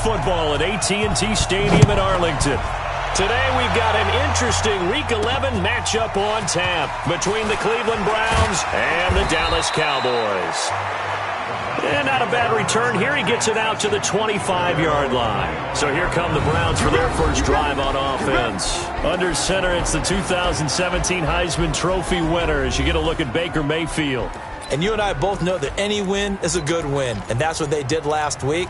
football at AT&T Stadium in Arlington. Today we've got an interesting Week 11 matchup on tap between the Cleveland Browns and the Dallas Cowboys. And not a bad return here. He gets it out to the 25-yard line. So here come the Browns for their first drive on offense. Under center, it's the 2017 Heisman Trophy winner as you get a look at Baker Mayfield. And you and I both know that any win is a good win, and that's what they did last week.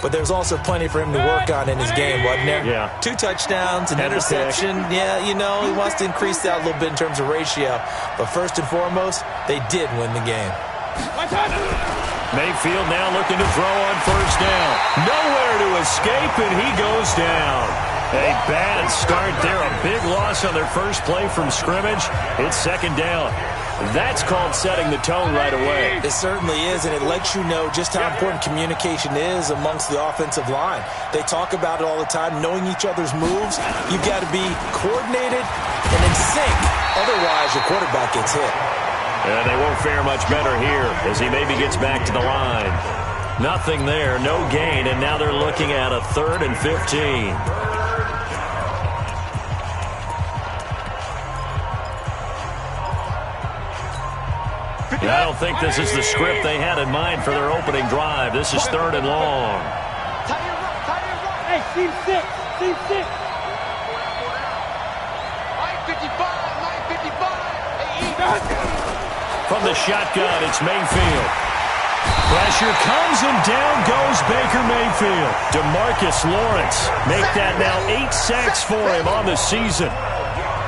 But there's also plenty for him to work on in his game, wasn't there? Yeah. 2 touchdowns, an interception. Yeah, you know, he wants to increase that a little bit in terms of ratio. But first and foremost, they did win the game. Mayfield now looking to throw on first down. Nowhere to escape, and he goes down. A bad start there. A big loss on their first play from scrimmage. It's second down. That's called setting the tone right away. It certainly is, and it lets you know just how important communication is amongst the offensive line. They talk about it all the time, knowing each other's moves. You've got to be coordinated and in sync. Otherwise, your quarterback gets hit. And they won't fare much better here as he maybe gets back to the line. Nothing there, no gain, and now they're looking at a 3rd and 15. I don't think this is the script they had in mind for their opening drive. This is 3rd and long. Hey, team 6, team 6. 955. From the shotgun, it's Mayfield. Pressure comes and down goes Baker Mayfield. DeMarcus Lawrence make that now 8 sacks for him on the season.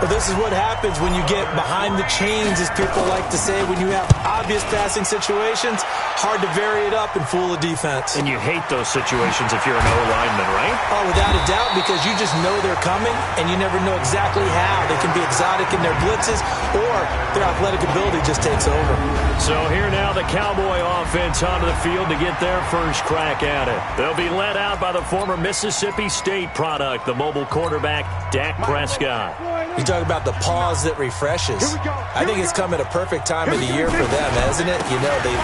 Well, this is what happens when you get behind the chains, as people like to say, when you have obvious passing situations. Hard to vary it up and fool the defense. And you hate those situations if you're an O-lineman, right? Oh, without a doubt, because you just know they're coming, and you never know exactly how. They can be exotic in their blitzes, or their athletic ability just takes over. So here now the Cowboy offense onto the field to get their first crack at it. They'll be led out by the former Mississippi State product, the mobile quarterback, Dak Prescott. You talk about the pause that refreshes. I think it's come at a perfect time of the year for them, hasn't it? You know, the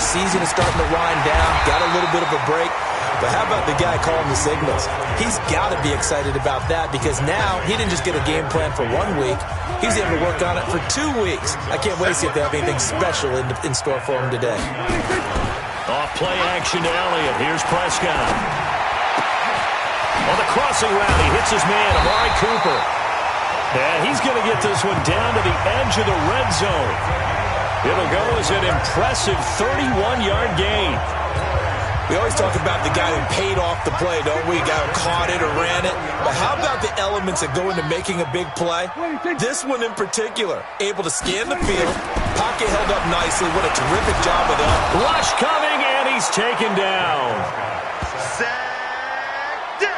season is starting to wind down, got a little bit of a break. But how about the guy calling the signals? He's got to be excited about that because now he didn't just get a game plan for 1 week. He's able to work on it for 2 weeks. I can't wait to see if they have anything special in store for him today. Off play action to Elliott. Here's Prescott. On the crossing route, he hits his man, Amari Cooper. And he's going to get this one down to the edge of the red zone. It'll go as an impressive 31-yard gain. We always talk about the guy who paid off the play, don't we? Guy who caught it or ran it. But how about the elements that go into making a big play? This one in particular, able to scan the field, pocket held up nicely. What a terrific job of that. Rush coming, and he's taken down.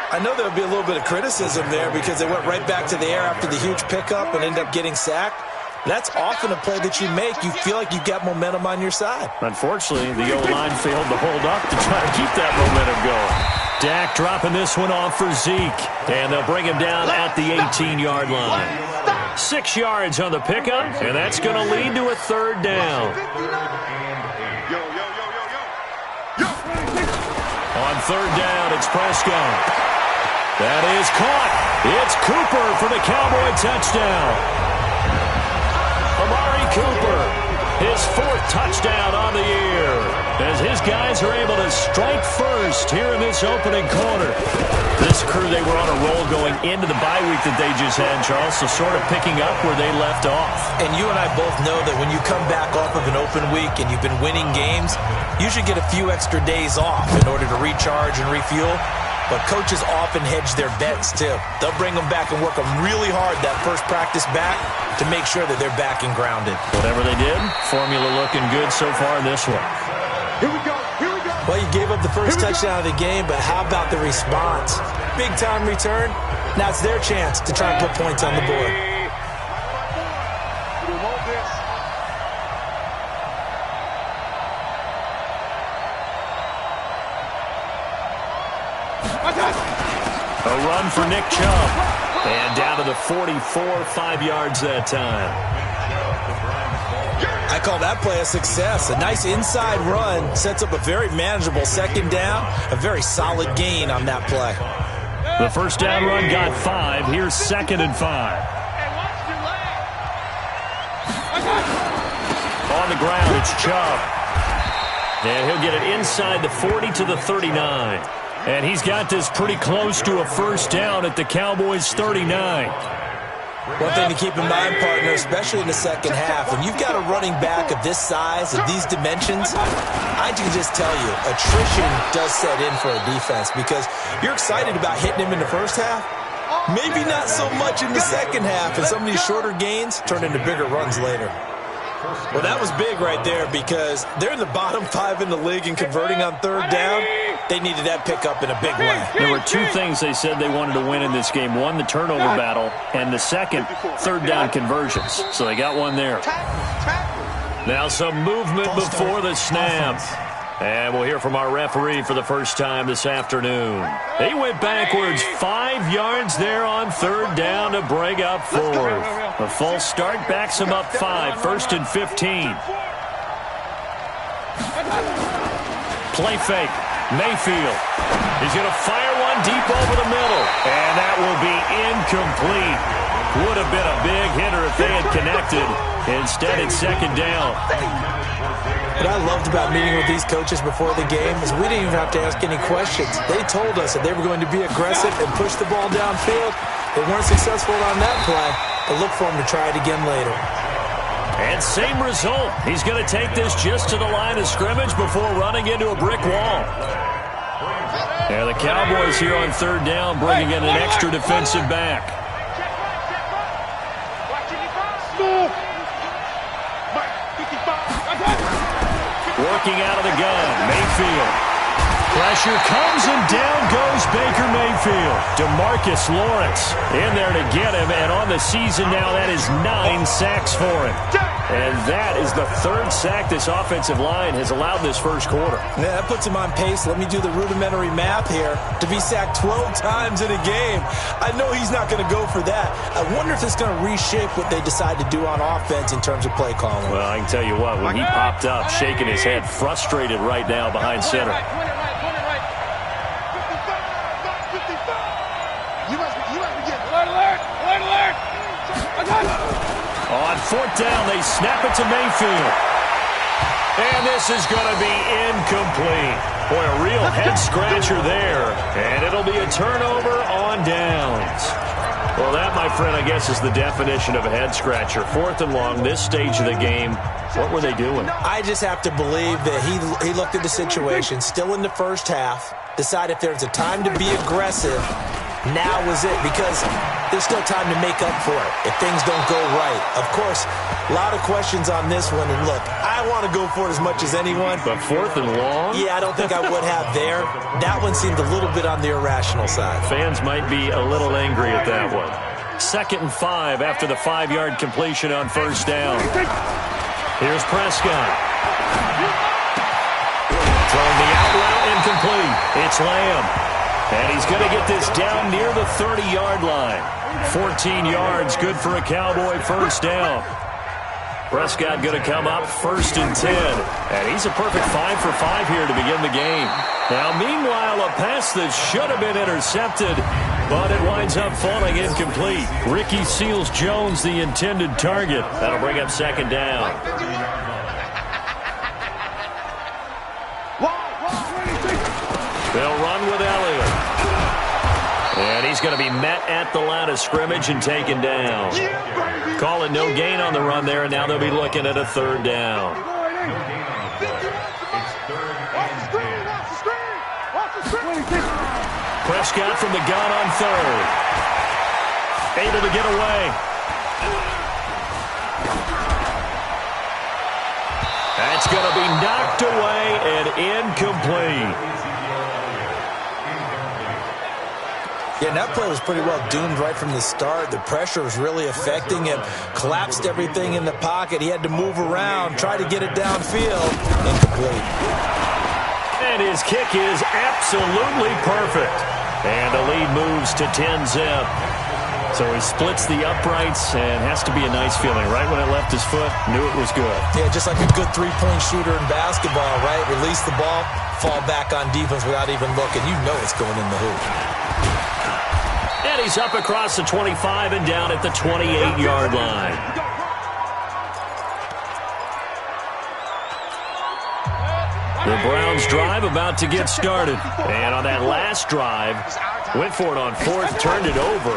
I know there would be a little bit of criticism there because they went right back to the air after the huge pickup and ended up getting sacked. That's often a play that you make. You feel like you've got momentum on your side. Unfortunately, the O-line failed to hold up to try to keep that momentum going. Dak dropping this one off for Zeke. And they'll bring him down at the 18-yard line. 6 yards on the pickup, and that's going to lead to a 3rd down. On 3rd down, it's Prescott. That is caught. It's Cooper for the Cowboy touchdown. Amari Cooper, his 4th touchdown on the year, as his guys are able to strike first here in this opening quarter. This crew, they were on a roll going into the bye week that they just had, Charles, so sort of picking up where they left off. And you and I both know that when you come back off of an open week and you've been winning games, you should get a few extra days off in order to recharge and refuel. But coaches often hedge their bets, too. They'll bring them back and work them really hard that first practice back to make sure that they're back and grounded. Whatever they did, formula looking good so far in this one. Here we go. Here we go. Well, you gave up the first touchdown of the game, but how about the response? Big-time return. Now it's their chance to try and put points on the board. A run for Nick Chubb. And down to the 44, 5 yards that time. I call that play a success. A nice inside run sets up a very manageable second down, a very solid gain on that play. The first down run got 5. Here's 2nd and 5. On the ground, it's Chubb. And he'll get it inside the 40 to the 39. And he's got this pretty close to a first down at the Cowboys' 39. One thing to keep in mind, partner, especially in the second half, when you've got a running back of this size, of these dimensions, I can just tell you, attrition does set in for a defense because you're excited about hitting him in the first half. Maybe not so much in the second half, and some of these shorter gains turn into bigger runs later. Well, that was big right there because they're in the bottom 5 in the league in converting on third down. They needed that pickup in a big way. There were 2 things they said they wanted to win in this game. One, the turnover battle, and the second, third down conversions. So they got one there. Now some movement before the snap. And we'll hear from our referee for the first time this afternoon. He went backwards 5 yards there on third down to bring up 4th. A false start backs him up 5, 1st and 15. Play fake. Mayfield. He's going to fire one deep over the middle. And that will be incomplete. Would have been a big hitter if they had connected. Instead, it's 2nd down. What I loved about meeting with these coaches before the game is we didn't even have to ask any questions. They told us that they were going to be aggressive and push the ball downfield. They weren't successful on that play, but look for them to try it again later. And same result. He's going to take this just to the line of scrimmage before running into a brick wall. And the Cowboys here on third down bringing in an extra defensive back. Working out of the gun, Mayfield. Pressure comes and down goes Baker Mayfield. DeMarcus Lawrence in there to get him, and on the season now that is 9 sacks for him. And that is the 3rd sack this offensive line has allowed this first quarter. Yeah, that puts him on pace. Let me do the rudimentary math here. To be sacked 12 times in a game, I know he's not going to go for that. I wonder if it's going to reshape what they decide to do on offense in terms of play calling. Well, I can tell you what, when he popped up, shaking his head, frustrated right now behind center. On 4th down, they snap it to Mayfield. And this is going to be incomplete. Boy, a real head-scratcher there. And it'll be a turnover on downs. Well, that, my friend, I guess is the definition of a head-scratcher. 4th and long, this stage of the game. What were they doing? I just have to believe that he looked at the situation, still in the first half, decided if there's a time to be aggressive, now was it, because there's still time to make up for it if things don't go right. Of course, a lot of questions on this one, and look, I want to go for it as much as anyone. But 4th and long? Yeah, I don't think I would have there. That one seemed a little bit on the irrational side. Fans might be a little angry at that one. 2nd and 5 after the 5-yard completion on first down. Here's Prescott. Throwing the out route incomplete. It's Lamb. And he's going to get this down near the 30-yard line. 14 yards, good for a Cowboy first down. Prescott going to come up 1st and 10. And he's a perfect 5 for 5 here to begin the game. Now, meanwhile, a pass that should have been intercepted, but it winds up falling incomplete. Ricky Seals-Jones, the intended target. That'll bring up 2nd down. They'll run with Elliott. And he's going to be met at the line of scrimmage and taken down. Calling no gain on the run there, and now they'll be looking at a 3rd down. Prescott from the gun on 3rd. Able to get away. That's going to be knocked away and incomplete. Yeah, and that play was pretty well doomed right from the start. The pressure was really affecting him. Collapsed everything in the pocket. He had to move around, try to get it downfield. Incomplete. And his kick is absolutely perfect. And the lead moves to 10-zip. So he splits the uprights, and has to be a nice feeling. Right when it left his foot, knew it was good. Yeah, just like a good three-point shooter in basketball, right? Release the ball, fall back on defense without even looking. You know it's going in the hoop. And he's up across the 25 and down at the 28-yard line. The Browns drive about to get started. And on that last drive, went for it on fourth, turned it over.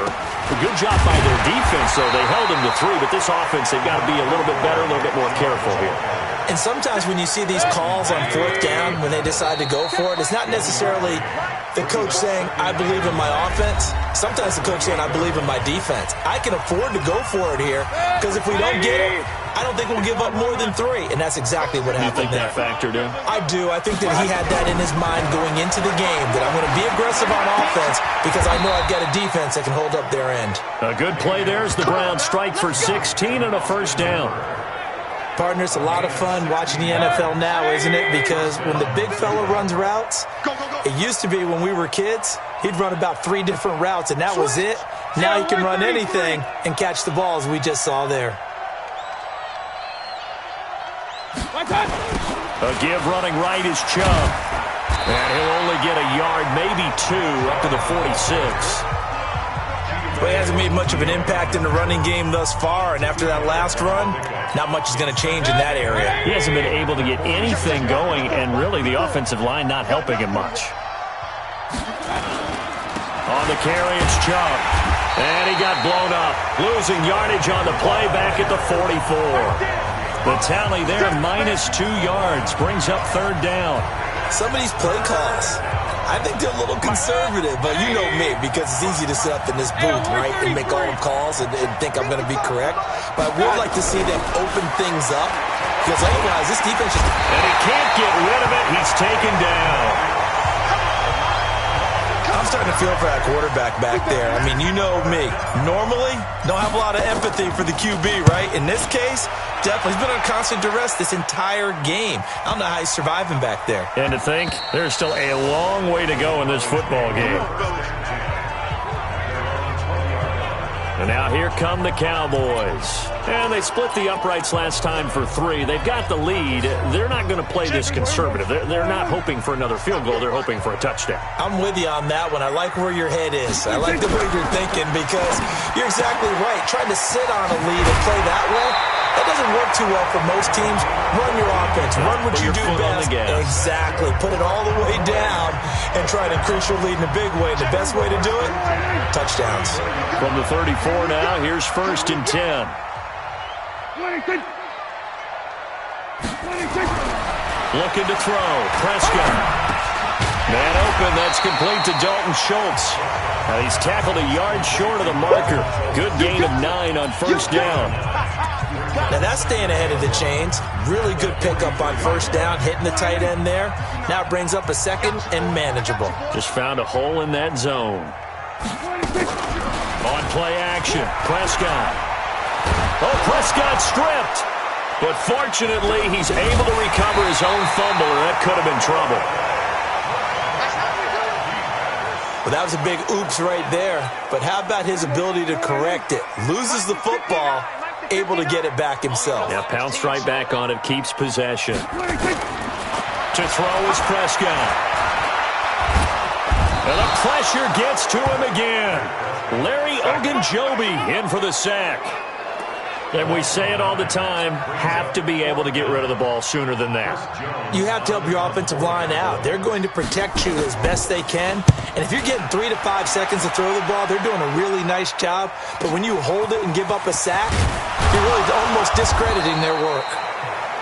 A good job by their defense, though. They held him to 3, but this offense, they've got to be a little bit better, a little bit more careful here. And sometimes when you see these calls on fourth down, when they decide to go for it, it's not necessarily the coach saying, I believe in my offense. Sometimes the coach saying, I believe in my defense. I can afford to go for it here, because if we don't get it, I don't think we'll give up more than 3. And that's exactly what happened there. You think that factored in? I do. I think that he had that in his mind going into the game, that I'm going to be aggressive on offense because I know I've got a defense that can hold up their end. A good play there as the Browns strike for 16 and a first down. Partner, it's a lot of fun watching the NFL now, isn't it? Because when the big fella runs routes, it used to be when we were kids, he'd run about 3 different routes, and that was it. Now he can run anything and catch the balls we just saw there. A give running right is Chubb. And he'll only get a yard, maybe 2, up to the 46. Well, he hasn't made much of an impact in the running game thus far, and after that last run, not much is going to change in that area. He hasn't been able to get anything going, and really the offensive line not helping him much. On the carry, it's Chubb. And he got blown up. Losing yardage on the play back at the 44. The tally there, minus 2 yards, brings up third down. Some of these play calls, I think they're a little conservative, but you know me, because it's easy to sit up in this booth, right, and make all the calls and think I'm going to be correct. But I would like to see them open things up, because otherwise this defense just... And he can't get rid of it. He's taken down. I'm starting to feel for that quarterback back there. I mean, you know me. Normally, don't have a lot of empathy for the QB, right? In this case, definitely. He's been under constant duress this entire game. I don't know how he's surviving back there. And to think, there's still a long way to go in this football game. And now here come the Cowboys. And they split the uprights last time for 3. They've got the lead. They're not going to play this conservative. They're not hoping for another field goal. They're hoping for a touchdown. I'm with you on that one. I like where your head is. I like the way you're thinking, because you're exactly right. Trying to sit on a lead and play that way, that doesn't work too well for most teams. Run your offense. Run what you do best. Exactly. Put it all the way down and try to increase your lead in a big way. The best way to do it, touchdowns. From the 34 now, here's first and 10. Looking to throw. Prescott. Man open. That's complete to Dalton Schultz. He's tackled a yard short of the marker. Good gain of 9 on first down. Now that's staying ahead of the chains. Really good pickup on first down, hitting the tight end there. Now it brings up a second and manageable. Just found a hole in that zone. On play action, Prescott. Oh, Prescott stripped. But fortunately, he's able to recover his own fumble, and that could have been trouble. Well, that was a big oops right there. But how about his ability to correct it? Loses the football, able to get it back himself. Yeah, pounced right back on it, keeps possession. To throw is Prescott. And the pressure gets to him again. Larry Ogunjobi in for the sack. And we say it all the time, have to be able to get rid of the ball sooner than that. You have to help your offensive line out. They're going to protect you as best they can. And if you're getting 3 to 5 seconds to throw the ball, they're doing a really nice job. But when you hold it and give up a sack, you're really almost discrediting their work.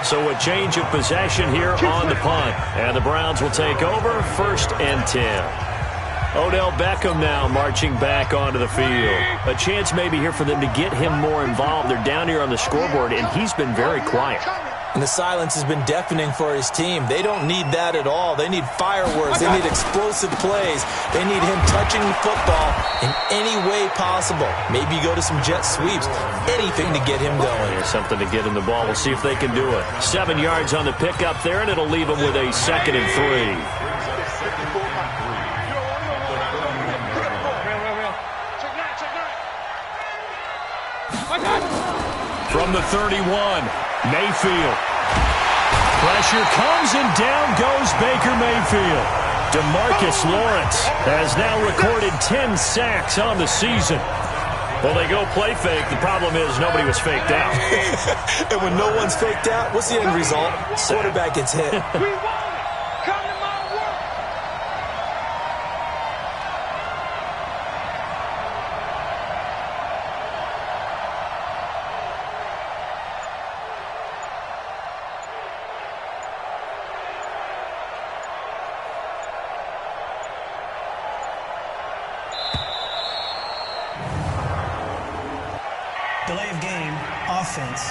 So a change of possession here on the punt. And the Browns will take over, first and 10. Odell Beckham now marching back onto the field. A chance maybe here for them to get him more involved. They're down here on the scoreboard, and he's been very quiet. And the silence has been deafening for his team. They don't need that at all. They need fireworks. They need explosive plays. They need him touching the football in any way possible. Maybe go to some jet sweeps. Anything to get him going. There's something to get him the ball. We'll see if they can do it. 7 yards on the pickup there, and it'll leave him with a 2nd and 3. From the 31, Mayfield. Pressure comes and down goes Baker Mayfield. DeMarcus Lawrence has now recorded 10 sacks on the season. Well, they go play fake. The problem is nobody was faked out. And when no one's faked out, what's the end result? Quarterback gets hit. We want it. Come to my work. Delay of game, offense.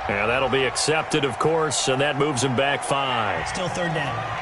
Yeah, that'll be accepted, of course, and that moves him back 5. Still third down.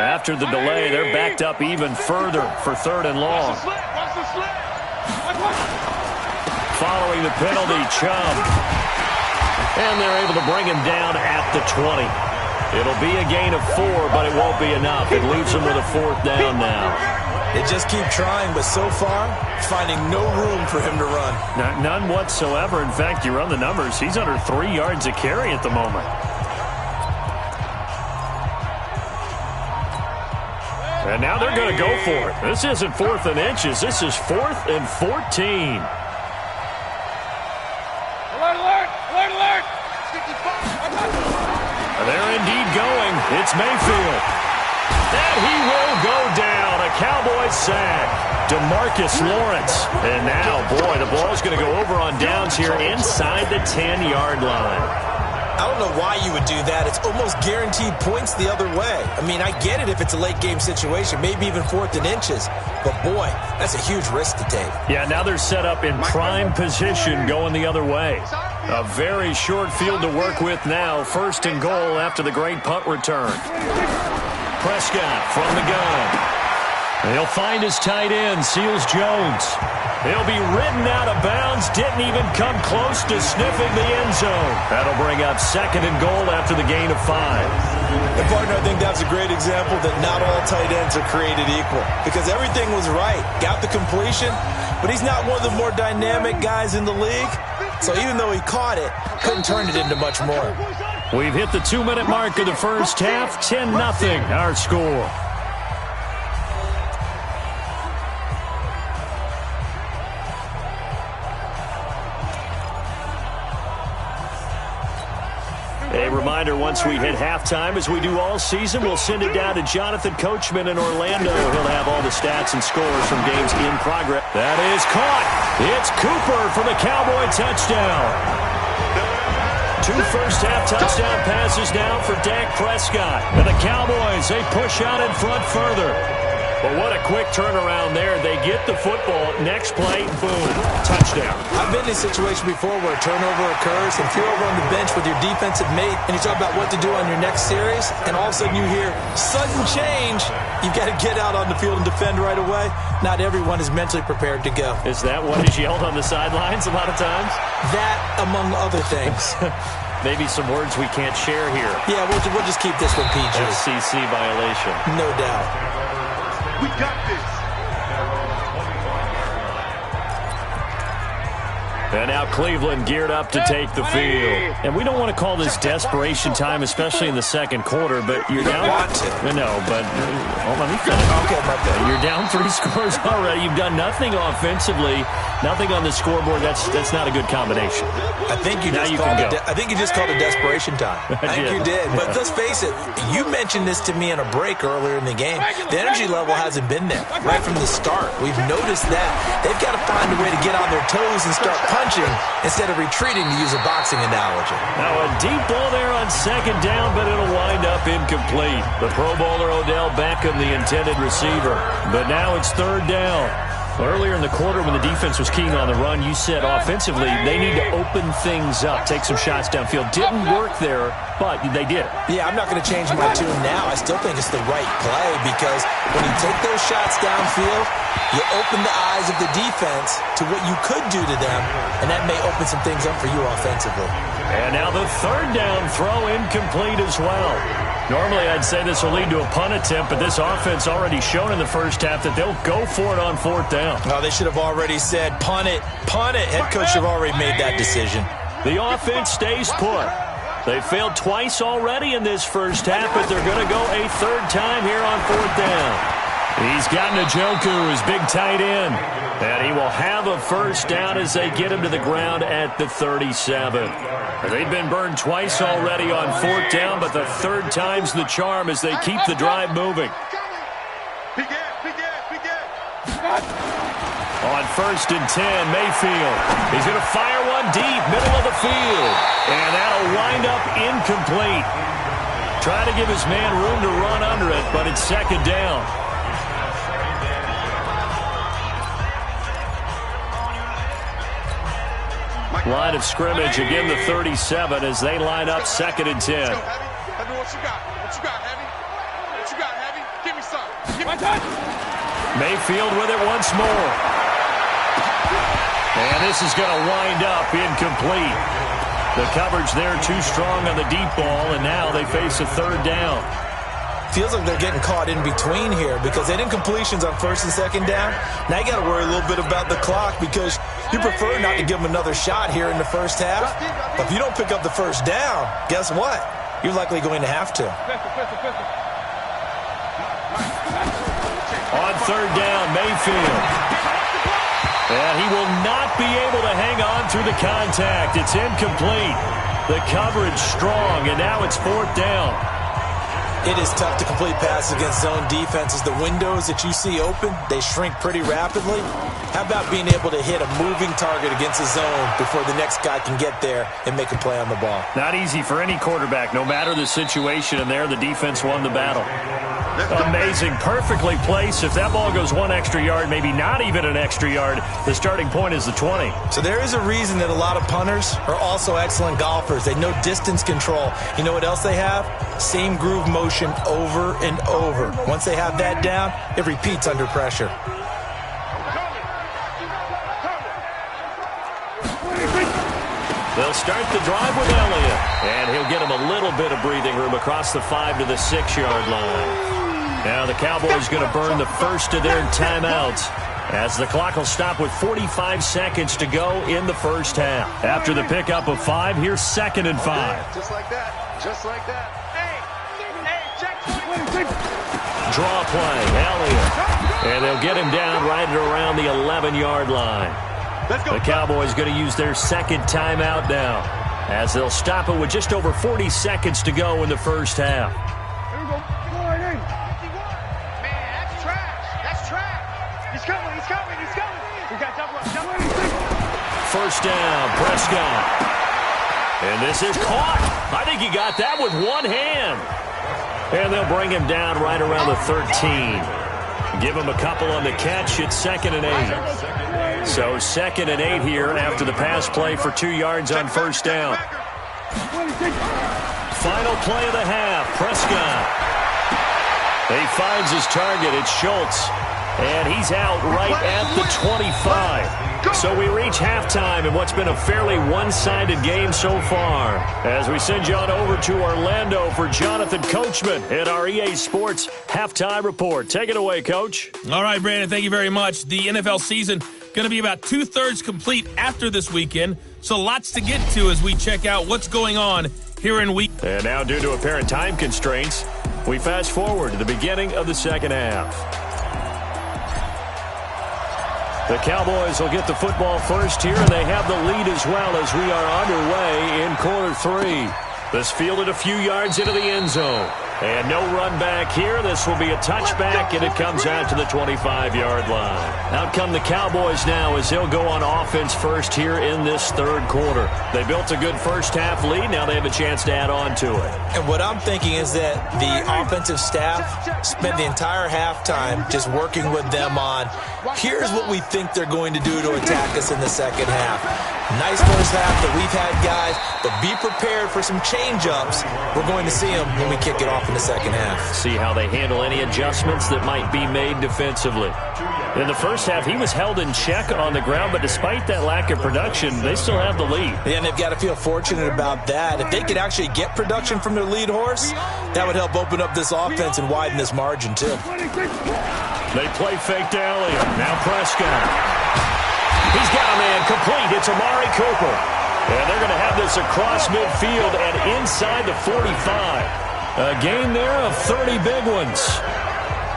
After the delay, they're backed up even further for 3rd and long. Watch the slip. Following the penalty, Chubb. And they're able to bring him down at the 20. It'll be a gain of 4, but it won't be enough. It leaves them with a 4th down now. They just keep trying, but so far, finding no room for him to run. None whatsoever. In fact, you run the numbers. He's under 3 yards a carry at the moment. And now they're going to go for it. This isn't 4th and inches. This is 4th and 14. Alert, alert, alert, alert. They're indeed going. It's Mayfield. And he will go down. A Cowboys sack. DeMarcus Lawrence. And now, boy, the ball's going to go over on downs here inside the 10-yard line. I don't know why you would do that. It's almost guaranteed points the other way. I mean, I get it if it's a late-game situation, maybe even 4th and inches. But, boy, that's a huge risk to take. Yeah, now they're set up in prime position going the other way. A very short field to work with now. 1st and goal after the great punt return. Prescott from the gun. He'll find his tight end, Seals Jones. He'll be ridden out of bounds. Didn't even come close to sniffing the end zone. That'll bring up 2nd and goal after the gain of 5. And, partner, I think that's a great example that not all tight ends are created equal. Because everything was right. Got the completion, but he's not one of the more dynamic guys in the league. So even though he caught it, couldn't turn it into much more. We've hit the 2-minute mark of the first half. 10-0 our score. A reminder, once we hit halftime, as we do all season, we'll send it down to Jonathan Coachman in Orlando. He'll have all the stats and scores from games in progress. That is caught. It's Cooper for the Cowboy touchdown. 2 first-half touchdown passes now for Dak Prescott. And the Cowboys, they push out in front further. But what a quick turnaround there. They get the football. Next play, boom, touchdown. I've been in a situation before where a turnover occurs, and if you're over on the bench with your defensive mate, and you talk about what to do on your next series, and all of a sudden you hear sudden change, you've got to get out on the field and defend right away. Not everyone is mentally prepared to go. Is that what is yelled on the sidelines a lot of times? That, among other things. Maybe some words we can't share here. Yeah, we'll just keep this one PG. FCC violation. No doubt. We got this. And now Cleveland geared up to take the field. And we don't want to call this desperation time, especially in the second quarter, but you're down. No, but let me finish. Okay, my bad. You're down 3 scores already. You've done nothing offensively. Nothing on the scoreboard. That's not a good combination. I think you just called it desperation time. I think you did. But let's face it, you mentioned this to me in a break earlier in the game. The energy level hasn't been there right from the start. We've noticed that. They've got to find a way to get on their toes and start punching instead of retreating, to use a boxing analogy. Now a deep ball there on second down, but it'll wind up incomplete. The Pro Bowler Odell Beckham, the intended receiver. But now it's third down. Earlier in the quarter when the defense was keying on the run, you said offensively they need to open things up, take some shots downfield. Didn't work there, but they did. Yeah, I'm not going to change my tune now. I still think it's the right play because when you take those shots downfield, you open the eyes of the defense to what you could do to them, and that may open some things up for you offensively. And now the third down throw incomplete as well. Normally, I'd say this will lead to a punt attempt, but this offense already shown in the first half that they'll go for it on fourth down. Oh, they should have already said, punt it, punt it. Head coach should have already made that decision. The offense stays put. They failed twice already in this first half, but they're going to go a third time here on fourth down. He's got Njoku, his big tight end. And he will have a first down as they get him to the ground at the 37. They've been burned twice already on fourth down, but the third time's the charm as they keep the drive moving. On first and 10, Mayfield. He's going to fire one deep, middle of the field. And that'll wind up incomplete. Trying to give his man room to run under it, but it's second down. Line of scrimmage, again the 37 as they line up second and 10. Heavy, what you got? What you got, Heavy? What you got, Heavy? Give me some. Give me time. Mayfield with it once more. And this is going to wind up incomplete. The coverage there too strong on the deep ball, and now they face a third down. Feels like they're getting caught in between here because they did incompletions on first and second down. Now you got to worry a little bit about the clock because you prefer not to give them another shot here in the first half. But if you don't pick up the first down, guess what? You're likely going to have to. On third down, Mayfield. And he will not be able to hang on through the contact. It's incomplete. The coverage strong, and now it's fourth down. It is tough to complete passes against zone defenses. The windows that you see open, they shrink pretty rapidly. How about being able to hit a moving target against a zone before the next guy can get there and make a play on the ball? Not easy for any quarterback, no matter the situation, and there the defense won the battle. Amazing, perfectly placed. If that ball goes one extra yard, maybe not even an extra yard, the starting point is the 20. So there is a reason that a lot of punters are also excellent golfers. They know distance control. You know what else they have? Same groove motion over and over. Once they have that down, it repeats under pressure. They'll start the drive with Elliott, and he'll get him a little bit of breathing room across the 5 to the 6-yard line. Now the Cowboys going to burn the first of their timeouts as the clock will stop with 45 seconds to go in the first half. After the pickup of 5, here's second and 5. Just like that. Just like that. Hey, check. Draw play, Elliott. And they'll get him down right at around the 11-yard line. The Cowboys going to use their second timeout now as they'll stop it with just over 40 seconds to go in the first half. Here we go. Go right in. 51. Man, that's trash. That's trash. He's coming. He's coming. He's coming. We got double up. First down, Prescott. And this is caught. I think he got that with one hand. And they'll bring him down right around the 13. Give him a couple on the catch. It's second and 8. So second and 8 here after the pass play for 2 yards on first down. Final play of the half, Prescott. He finds his target. It's Schultz. And he's out right at the 25. So we reach halftime in what's been a fairly one-sided game so far. As we send you on over to Orlando for Jonathan Coachman at our EA Sports Halftime Report. Take it away, Coach. All right, Brandon, thank you very much. The NFL season going to be about 2/3 complete after this weekend. So lots to get to as we check out what's going on here in week. And now due to apparent time constraints, we fast forward to the beginning of the second half. The Cowboys will get the football first here, and they have the lead as well as we are underway in quarter 3. This fielded a few yards into the end zone. And no run back here. This will be a touchback, and it comes out to the 25-yard line. Out come the Cowboys now as they'll go on offense first here in this third quarter. They built a good first-half lead. Now they have a chance to add on to it. And what I'm thinking is that the offensive staff spent the entire halftime just working with them on, here's what we think they're going to do to attack us in the second half. Nice first half that we've had, guys, but be prepared for some change-ups. We're going to see them when we kick it off in the second half. See how they handle any adjustments that might be made defensively. In the first half, he was held in check on the ground, but despite that lack of production, they still have the lead. Yeah, and they've got to feel fortunate about that. If they could actually get production from their lead horse, that would help open up this offense and widen this margin, too. They play fake to Elliott. Now Prescott. He's got a man complete. It's Amari Cooper. And they're going to have this across midfield and inside the 45. A gain there of 30 big ones.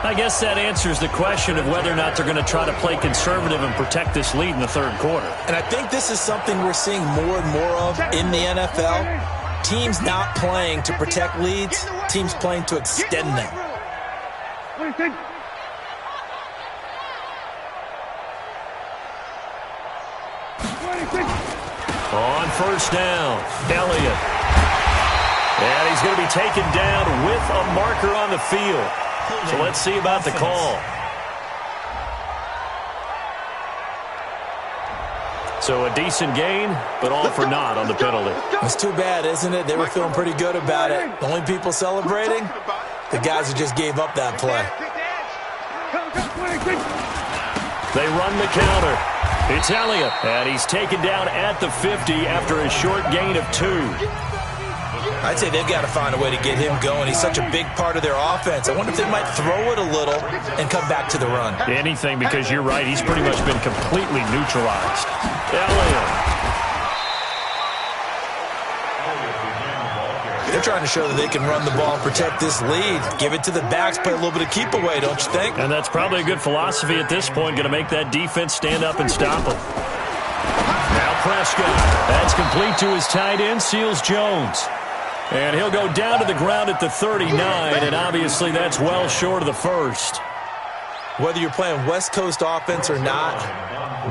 I guess that answers the question of whether or not they're going to try to play conservative and protect this lead in the third quarter. And I think this is something we're seeing more and more of in the NFL. Teams not playing to protect leads, teams playing to extend them. On first down, Elliott. And he's going to be taken down with a marker on the field. So let's see about the call. So a decent gain, but all for naught on the penalty. It's too bad, isn't it? They were feeling pretty good about it. The only people celebrating, the guys who just gave up that play. They run the counter. It's Elliott, and he's taken down at the 50 after a short gain of 2. I'd say they've got to find a way to get him going. He's such a big part of their offense. I wonder if they might throw it a little and come back to the run. Anything, because you're right. He's pretty much been completely neutralized. Elliott. They're trying to show that they can run the ball and protect this lead. Give it to the backs, play a little bit of keep away, don't you think? And that's probably a good philosophy at this point, going to make that defense stand up and stop them. Now Prescott. That's complete to his tight end, Seals Jones. And he'll go down to the ground at the 39, and obviously that's well short of the first. Whether you're playing West Coast offense or not,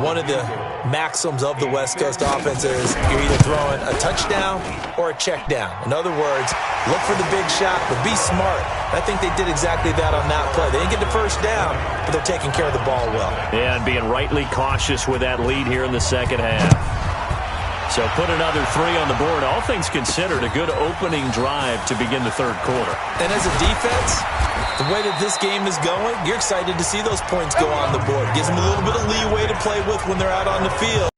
one of the maxims of the West Coast offense is you're either throwing a touchdown or a check down. In other words, look for the big shot, but be smart. I think they did exactly that on that play. They didn't get the first down, but they're taking care of the ball well. Yeah, and being rightly cautious with that lead here in the second half. So put another 3 on the board. All things considered, a good opening drive to begin the third quarter. And as a defense, the way that this game is going, you're excited to see those points go on the board. Gives them a little bit of leeway to play with when they're out on the field.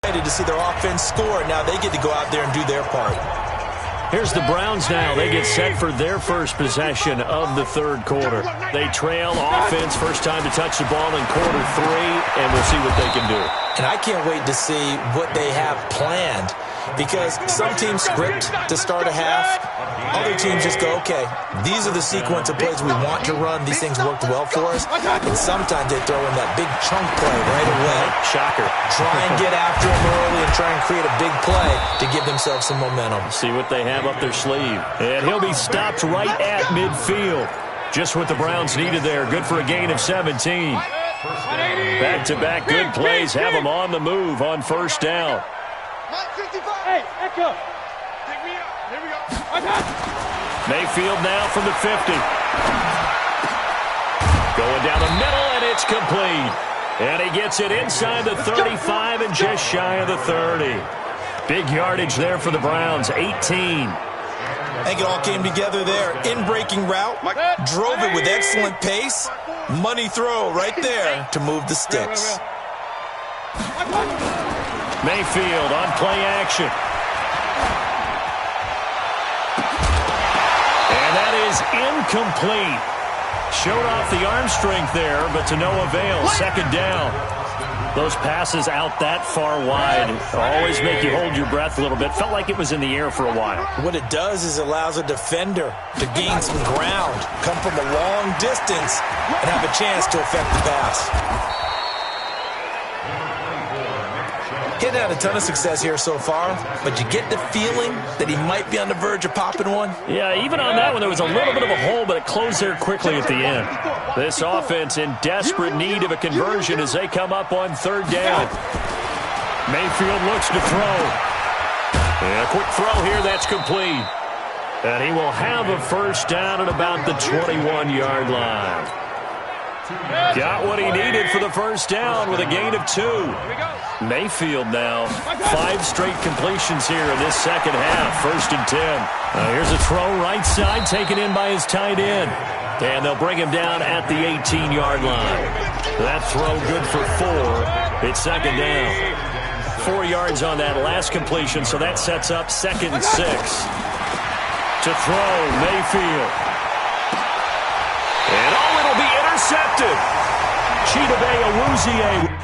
Excited to see their offense score. Now they get to go out there and do their part. Here's the Browns now. They get set for their first possession of the third quarter. They trail offense, first time to touch the ball in quarter 3, and we'll see what they can do. And I can't wait to see what they have planned, because some teams script to start a half. Other teams just go, okay, these are the sequence of plays we want to run. These things worked well for us. And sometimes they throw in that big chunk play right away. Shocker. Try and get after them early and try and create a big play to give themselves some momentum. See what they have up their sleeve. And he'll be stopped right at midfield. Just what the Browns needed there. Good for a gain of 17. Back-to-back good plays have them on the move on first down. Hey, Echo. Take me up. Here we go. Mayfield now from the 50. Going down the middle, and it's complete. And he gets it inside the 35 and just shy of the 30. Big yardage there for the Browns, 18. I think it all came together there. In-breaking route, drove it with excellent pace. Money throw right there to move the sticks. Mayfield on play action. And that is incomplete. Showed off the arm strength there, but to no avail. Second down. Those passes out that far wide always make you hold your breath a little bit. Felt like it was in the air for a while. What it does is it allows a defender to gain some ground, come from a long distance, and have a chance to affect the pass. He hadn't had a ton of success here so far, but you get the feeling that he might be on the verge of popping one. Yeah, even on that one, there was a little bit of a hole, but it closed there quickly at the end. This offense in desperate need of a conversion as they come up on third down. Mayfield looks to throw. And a quick throw here, that's complete. And he will have a first down at about the 21-yard line. Got what he needed for the first down with a gain of 2. Mayfield now, 5 straight completions here in this second half. 1st and 10. Here's a throw right side taken in by his tight end. And they'll bring him down at the 18-yard line. That throw good for 4. It's second down. 4 yards on that last completion, so that sets up 2nd and 6. To throw, Mayfield. And it'll be intercepted. Chidobe Awuzie